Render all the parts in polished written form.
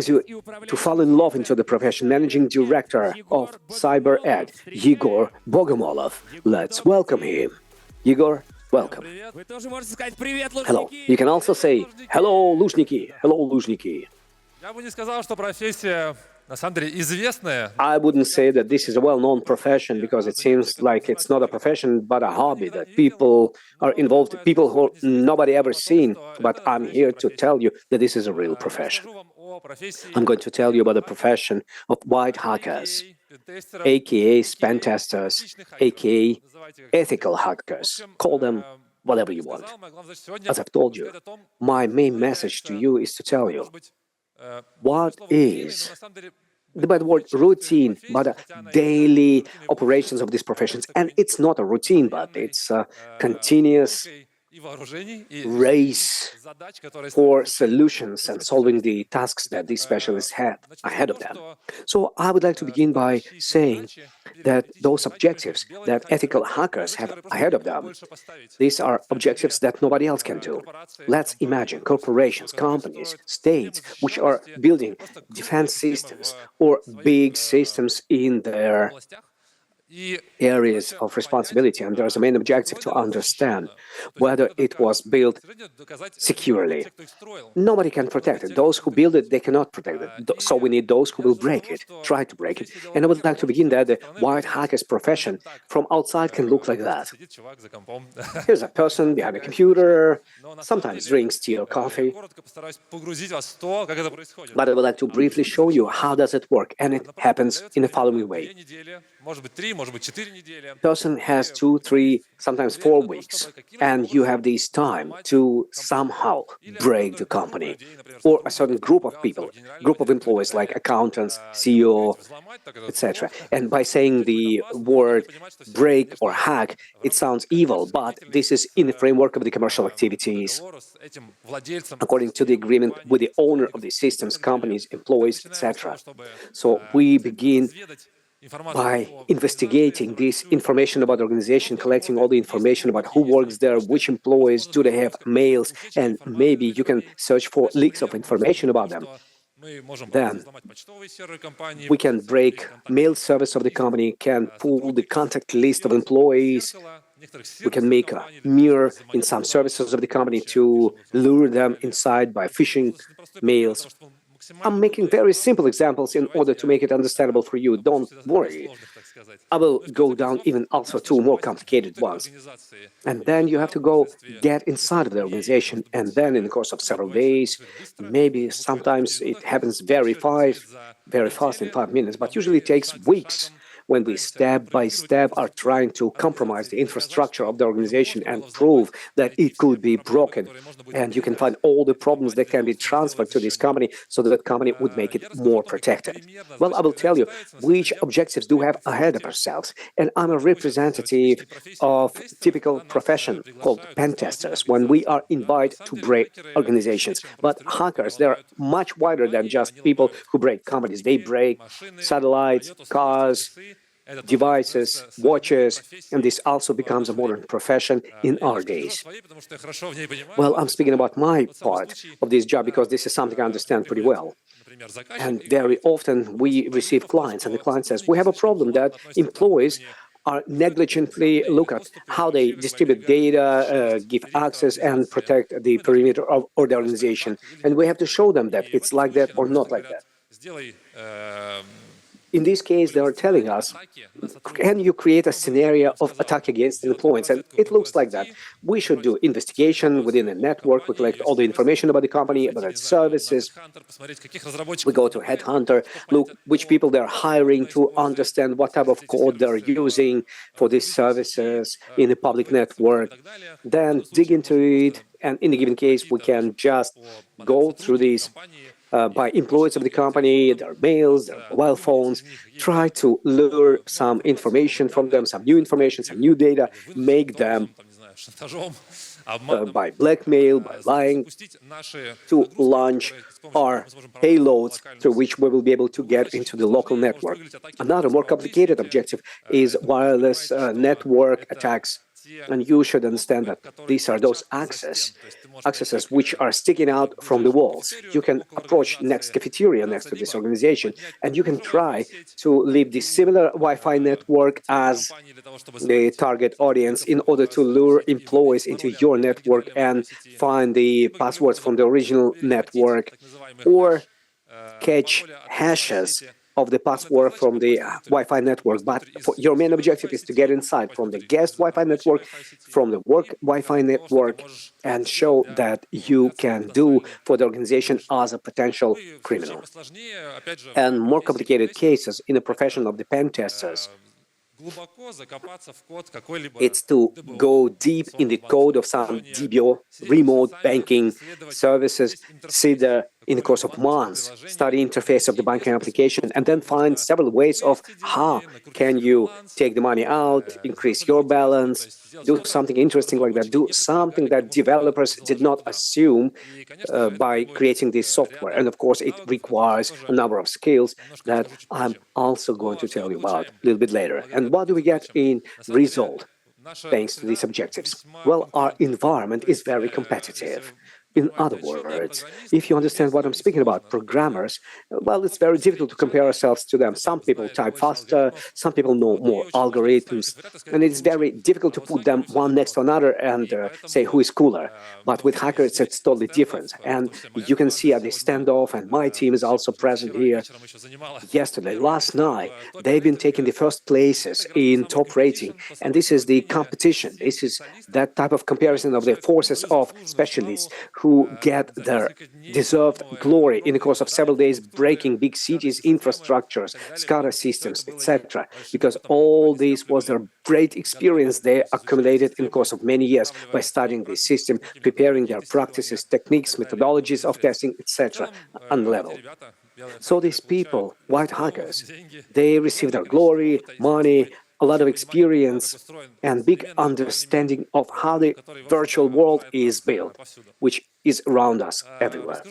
to fall in love into the profession. Managing Director of Cyber Ed, Egor Bogomolov. Let's welcome him. Egor, welcome. Hello. You can also say, hello, Luzhniki. Hello, Luzhniki. I wouldn't say that this is a well-known profession because it seems like it's not a profession but a hobby that people are involved, people who nobody ever seen. But I'm here to tell you that this is a real profession. I'm going to tell you about the profession of white hackers, aka pen testers, aka ethical hackers. Call them whatever you want. As I've told you, my main message to you is to tell you what is the bad word routine, but daily operations of these professions. And it's not a routine, but it's a continuous race for solutions and solving the tasks that these specialists had ahead of them. So I would like to begin by saying that those objectives that ethical hackers have ahead of them, these are objectives that nobody else can do. Let's imagine corporations, companies, states, which are building defense systems or big systems in their areas of responsibility, and there's a main objective to understand whether it was built securely. Nobody can protect it. Those who build it, they cannot protect it. So we need those who will break it, try to break it. And I would like to begin that the white hacker's profession from outside can look like that. Here's a person behind a computer, sometimes drinks tea or coffee. But I would like to briefly show you how does it work, and it happens in the following way. Person has 2, 3, sometimes 4 weeks, and you have this time to somehow break the company or a certain group of people, group of employees like accountants, CEO, etc. And by saying the word break or hack, it sounds evil, but this is in the framework of the commercial activities, according to the agreement with the owner of the systems, companies, employees, etc. So we begin by investigating this information about the organization, collecting all the information about who works there, which employees, do they have mails, and maybe you can search for leaks of information about them. Then we can break mail service of the company, can pull the contact list of employees. We can make a mirror in some services of the company to lure them inside by phishing mails. I'm making very simple examples in order to make it understandable for you. Don't worry. I will go down even also to more complicated ones. And then you have to go get inside of the organization. And then in the course of several days, maybe sometimes it happens very fast in 5 minutes, but usually it takes weeks, when we step by step are trying to compromise the infrastructure of the organization and prove that it could be broken. And you can find all the problems that can be transferred to this company so that the company would make it more protected. Well, I will tell you which objectives do we have ahead of ourselves. And I'm a representative of typical profession called pen testers when we are invited to break organizations. But hackers, they're much wider than just people who break companies. They break satellites, cars, devices, watches, and this also becomes a modern profession in our days. Well, I'm speaking about my part of this job because this is something I understand pretty well. And very often we receive clients, and the client says, we have a problem that employees are negligently look at how they distribute data, give access, and protect the perimeter of the organization. And we have to show them that it's like that or not like that. In this case, they are telling us, can you create a scenario of attack against the employees? And it looks like that. We should do investigation within a network. We collect all the information about the company, about its services. We go to Headhunter, look which people they're hiring to understand what type of code they're using for these services in the public network. Then dig into it. And in a given case, we can just go through these by employees of the company, their mails, their mobile phones, try to lure some information from them, some new information, some new data, make them by blackmail, by lying, to launch our payloads through which we will be able to get into the local network. Another more complicated objective is wireless network attacks. And you should understand that these are those accesses which are sticking out from the walls. You can approach next cafeteria next to this organization, and you can try to leave the similar Wi-Fi network as the target audience in order to lure employees into your network and find the passwords from the original network, or catch hashes of the password from the Wi-Fi network. But your main objective is to get inside from the guest Wi-Fi network, from the work Wi-Fi network, and show that you can do for the organization as a potential criminal. And more complicated cases in the profession of the pen testers, it's to go deep in the code of some DBO, remote banking services, sit there in the course of months, study interface of the banking application, and then find several ways of how can you take the money out, increase your balance, do something interesting like that, do something that developers did not assume by creating this software. And of course, it requires a number of skills that I'm also going to tell you about a little bit later. And what do we get in result thanks to these objectives? Well, our environment is very competitive. In other words, if you understand what I'm speaking about, programmers, well, it's very difficult to compare ourselves to them. Some people type faster, some people know more algorithms, and it's very difficult to put them one next to another and say who is cooler. But with hackers, it's totally different. And you can see at the standoff, and my team is also present here. Yesterday, last night, they've been taking the first places in top rating. And this is the competition. This is that type of comparison of the forces of specialists who get their deserved glory in the course of several days, breaking big cities, infrastructures, SCADA systems, etc. Because all this was their great experience they accumulated in the course of many years by studying this system, preparing their practices, techniques, methodologies of testing, etc. on level. So these people, white hackers, they receive their glory, money, a lot of experience and big understanding of how the virtual world is built, which is around us everywhere.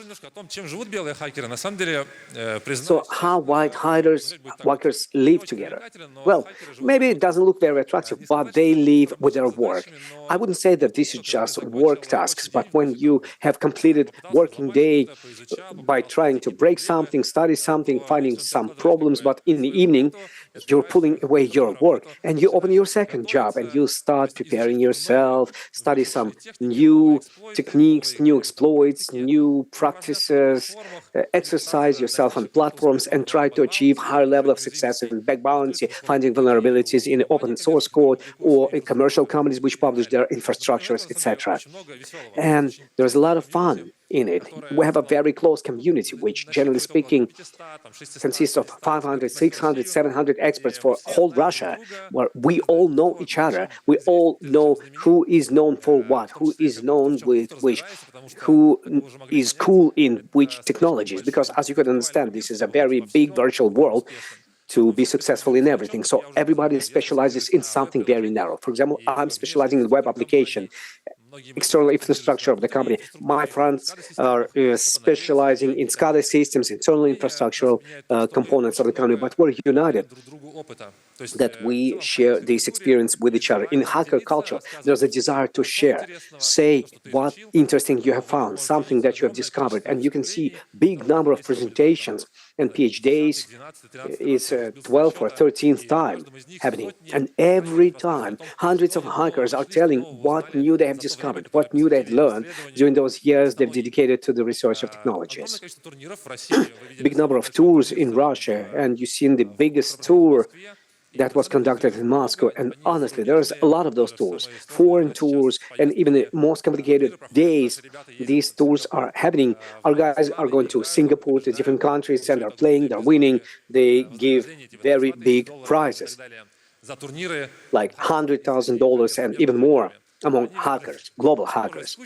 So how white hackers live together? Well, maybe it doesn't look very attractive, but they live with their work. I wouldn't say that this is just work tasks, but when you have completed working day by trying to break something, study something, finding some problems, but in the evening, you're pulling away your work and you open your second job and you start preparing yourself, study some new techniques, new exploits, new practices, exercise yourself on platforms and try to achieve higher level of success in back bounty, finding vulnerabilities in open source code or in commercial companies which publish their infrastructures, etc. And there's a lot of fun in it. We have a very close community, which, generally speaking, consists of 500, 600, 700 experts for whole Russia, where we all know each other. We all know who is known for what, who is known with which, who is cool in which technologies. Because, as you can understand, this is a very big virtual world to be successful in everything. So everybody specializes in something very narrow. For example, I'm specializing in web application, external infrastructure of the company. My friends are specializing in SCADA systems, internal infrastructural components of the company, but we're united that we share this experience with each other. In hacker culture, there's a desire to share. Say what interesting you have found, something that you have discovered, and you can see big number of presentations and PhDs. It's 12th or 13th time happening. And every time, hundreds of hackers are telling what new they have discovered, what new they've learned during those years they've dedicated to the research of technologies. Big number of tours in Russia, and you've seen the biggest tour that was conducted in Moscow. And honestly, there's a lot of those tours, foreign tours, and even the most complicated days, these tours are happening. Our guys are going to Singapore, to different countries, and they're playing, they're winning. They give very big prizes, like $100,000 and even more among hackers, global hackers.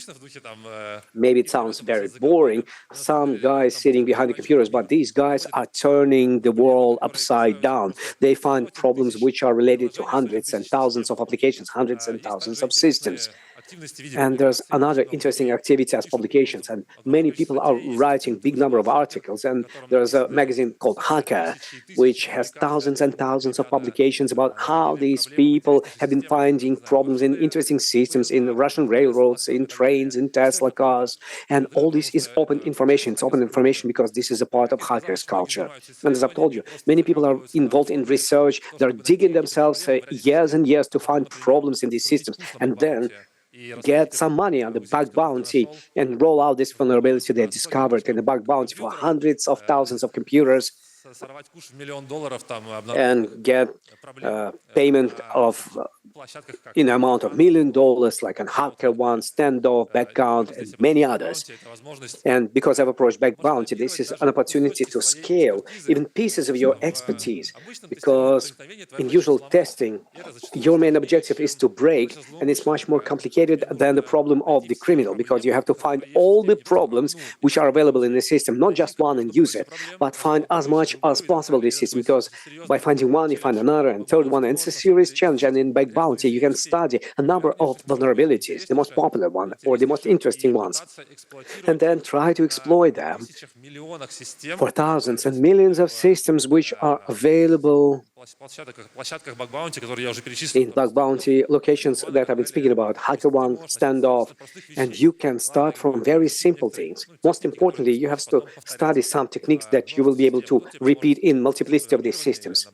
Maybe it sounds very boring, some guys sitting behind the computers, but these guys are turning the world upside down. They find problems which are related to hundreds and thousands of applications, hundreds and thousands of systems. And there's another interesting activity as publications, and many people are writing big number of articles. And there's a magazine called Hacker, which has thousands and thousands of publications about how these people have been finding problems in interesting systems, in Russian railroads, in trains, in Tesla cars. And all this is open information. It's open information because this is a part of hackers' culture. And as I've told you, many people are involved in research. They're digging themselves years and years to find problems in these systems, and then get some money on the bug bounty and roll out this vulnerability they discovered in the bug bounty for hundreds of thousands of computers, and get payment of in the amount of $1 million, like an HackerOne, Standoff, Backcount, and many others. And because I've approached Bug Bounty, this is an opportunity to scale even pieces of your expertise. Because in usual testing, your main objective is to break, and it's much more complicated than the problem of the criminal, because you have to find all the problems which are available in the system, not just one and use it, but find as much as possible this system, because by finding one, you find another and third one, and it's a serious challenge. And in Bug Bounty, you can study a number of vulnerabilities, the most popular one or the most interesting ones, and then try to exploit them for thousands and millions of systems which are available in Bug Bounty locations that I've been speaking about, HackerOne, Standoff, and you can start from very simple things. Most importantly, you have to study some techniques that you will be able to repeat in multiplicity of these systems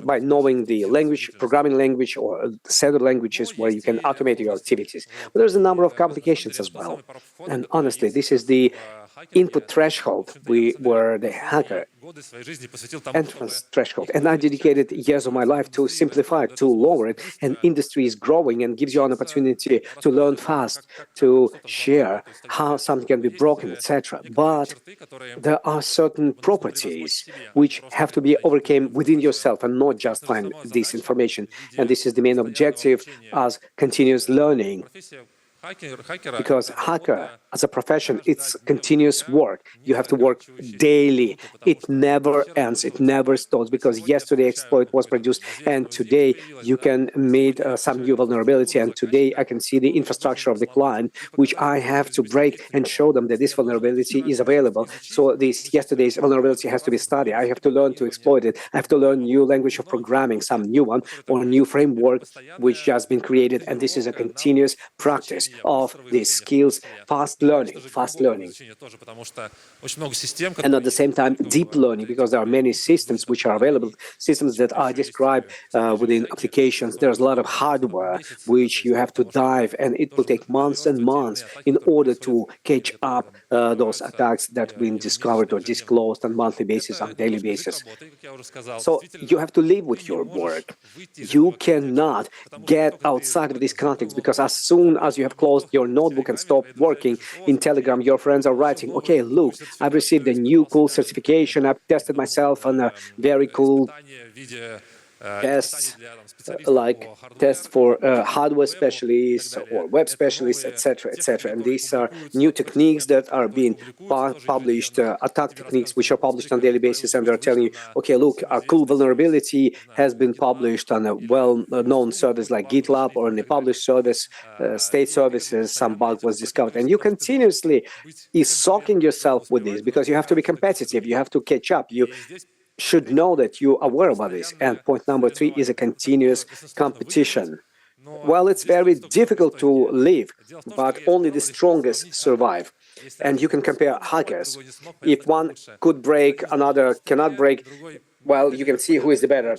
by knowing the language, programming language, or set of languages where you can automate your activities. But there's a number of complications as well. And honestly, this is the input threshold where the hacker entrance threshold, and I dedicated years of my life to simplify it, to lower it. And industry is growing and gives you an opportunity to learn fast, to share how something can be broken, etc. But there are certain properties which have to be overcome within yourself and not just find this information. And this is the main objective as continuous learning. Because hacker, as a profession, it's continuous work. You have to work daily. It never ends. It never stops. Because yesterday exploit was produced, and today you can meet some new vulnerability. And today I can see the infrastructure of the client, which I have to break and show them that this vulnerability is available. So this yesterday's vulnerability has to be studied. I have to learn to exploit it. I have to learn new language of programming, some new one, or a new framework which just been created. And this is a continuous practice of these skills, fast learning. And at the same time, deep learning, because there are many systems which are available, systems that I describe within applications. There's a lot of hardware which you have to dive, and it will take months and months in order to catch up those attacks that have been discovered or disclosed on monthly basis, on daily basis. So you have to live with your work. You cannot get outside of this context, because as soon as you have closed your notebook and stopped working in Telegram, your friends are writing, okay, look, I've received a new cool certification, I've tested myself on a very cool tests, like tests for hardware specialists or web specialists, etc., etc. And these are new techniques that are being published, attack techniques which are published on a daily basis, and they're telling you, okay, look, a cool vulnerability has been published on a well-known service like GitLab, or in a published service, state services, some bug was discovered. And you continuously is soaking yourself with this, because you have to be competitive, you have to catch up, you should know that you're aware about this. And point number 3 is a continuous competition. Well, it's very difficult to live, but only the strongest survive. And you can compare hackers. If one could break, another cannot break, well, you can see who is the better,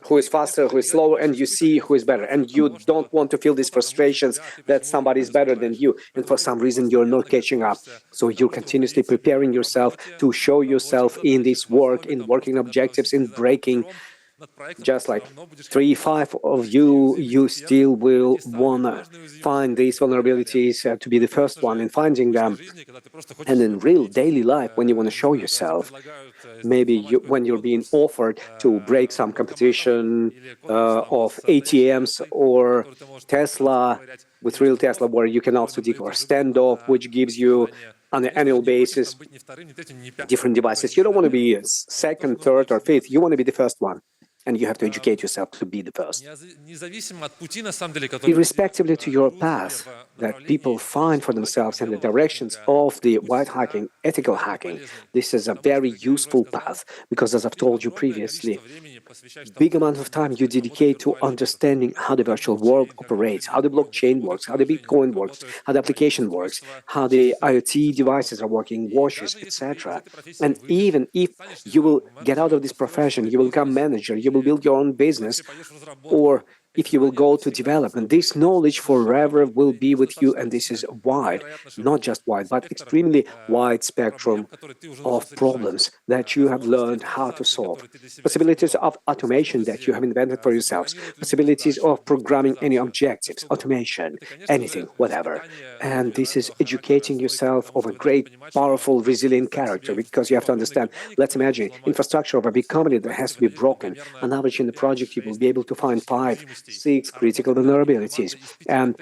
who is faster, who is slower, and you see who is better. And you don't want to feel these frustrations that somebody is better than you, and for some reason you're not catching up. So you're continuously preparing yourself to show yourself in this work, in working objectives, in breaking. Just like 3-5 of you still will want to find these vulnerabilities to be the first one in finding them. And in real daily life, when you want to show yourself, maybe when you're being offered to break some competition of ATMs or Tesla, with real Tesla, where you can also dig, or Standoff, which gives you on an annual basis different devices. You don't want to be second, third, or fifth. You want to be the first one. And you have to educate yourself to be the first. Irrespectively to your path, that people find for themselves in the directions of the white hacking, ethical hacking. This is a very useful path because, as I've told you previously, big amount of time you dedicate to understanding how the virtual world operates, how the blockchain works, how the Bitcoin works, how the application works, how the IoT devices are working, watches, etc. And even if you will get out of this profession, you will become manager, you will build your own business, or if you will go to development, this knowledge forever will be with you, and this is wide, not just wide, but extremely wide spectrum of problems that you have learned how to solve. Possibilities of automation that you have invented for yourselves, possibilities of programming any objectives, automation, anything, whatever. And this is educating yourself of a great, powerful, resilient character, because you have to understand, let's imagine, infrastructure of a big company that has to be broken. On average, in the project, you will be able to find 5-6 critical vulnerabilities, and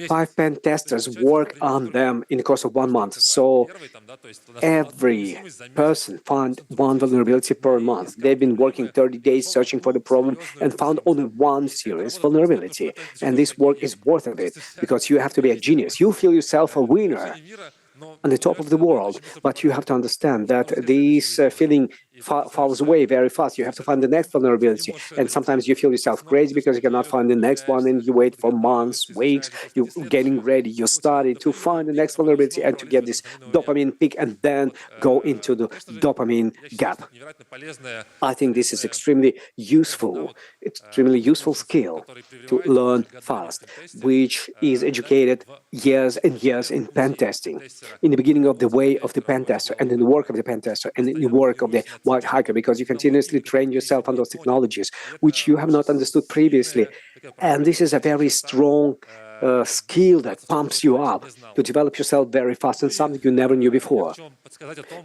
5 pen testers work on them in the course of 1 month. So every person found one vulnerability per month. They've been working 30 days searching for the problem and found only one serious vulnerability. And this work is worth of it because you have to be a genius. You feel yourself a winner on the top of the world, but you have to understand that this feeling falls away very fast. You have to find the next vulnerability, and sometimes you feel yourself crazy because you cannot find the next one, and you wait for months, weeks, you're getting ready, you're starting to find the next vulnerability and to get this dopamine peak and then go into the dopamine gap. I think this is extremely useful skill to learn fast, which is educated years and years in pen testing. In the beginning of the way of the pen tester, and in the work of the pen tester, and in the work of the white hacker, because you continuously train yourself on those technologies which you have not understood previously. And this is a very strong skill that pumps you up to develop yourself very fast and something you never knew before.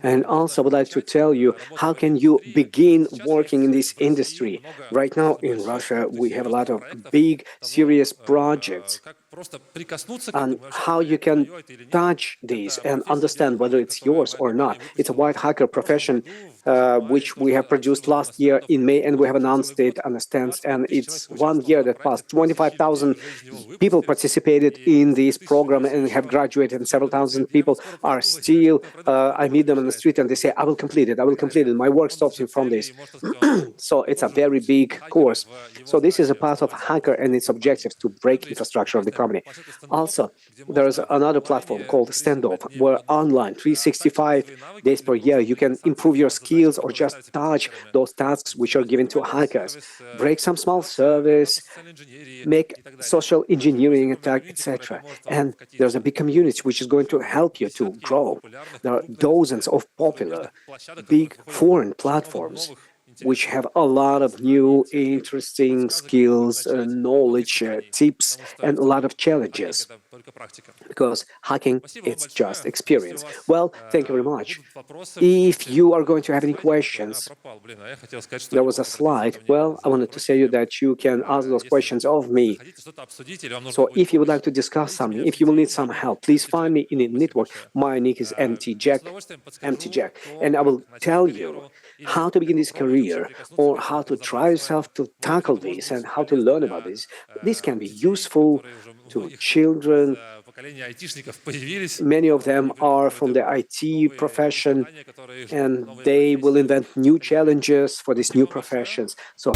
And also I would like to tell you, how can you begin working in this industry? Right now in Russia, we have a lot of big, serious projects on how you can touch these and understand whether it's yours or not. It's a white hacker profession, which we have produced last year in May, and we have announced it on a stance, and it's 1 year that passed. 25,000 people participated in this program and have graduated, and several thousand people are still, I meet them on the street and they say, I will complete it, my work stops me from this. So it's a very big course. So this is a path of hacker and its objectives to break infrastructure of the company. Also, there is another platform called Standoff, where online, 365 days per year, you can improve your skills or just touch those tasks which are given to hackers. Break some small service, make social engineering attack, etc. And there's a big community which is going to help you to grow. There are dozens of popular, big foreign platforms which have a lot of new, interesting skills, knowledge, tips, and a lot of challenges. Because hacking, it's just experience. Well, thank you very much. If you are going to have any questions, there was a slide. Well, I wanted to say you that you can ask those questions of me. So if you would like to discuss something, if you will need some help, please find me in the network. My nick is MTJack, and I will tell you how to begin this career or how to try yourself to tackle this and how to learn about this. This can be useful to children. Many of them are from the IT profession, and they will invent new challenges for these new professions. So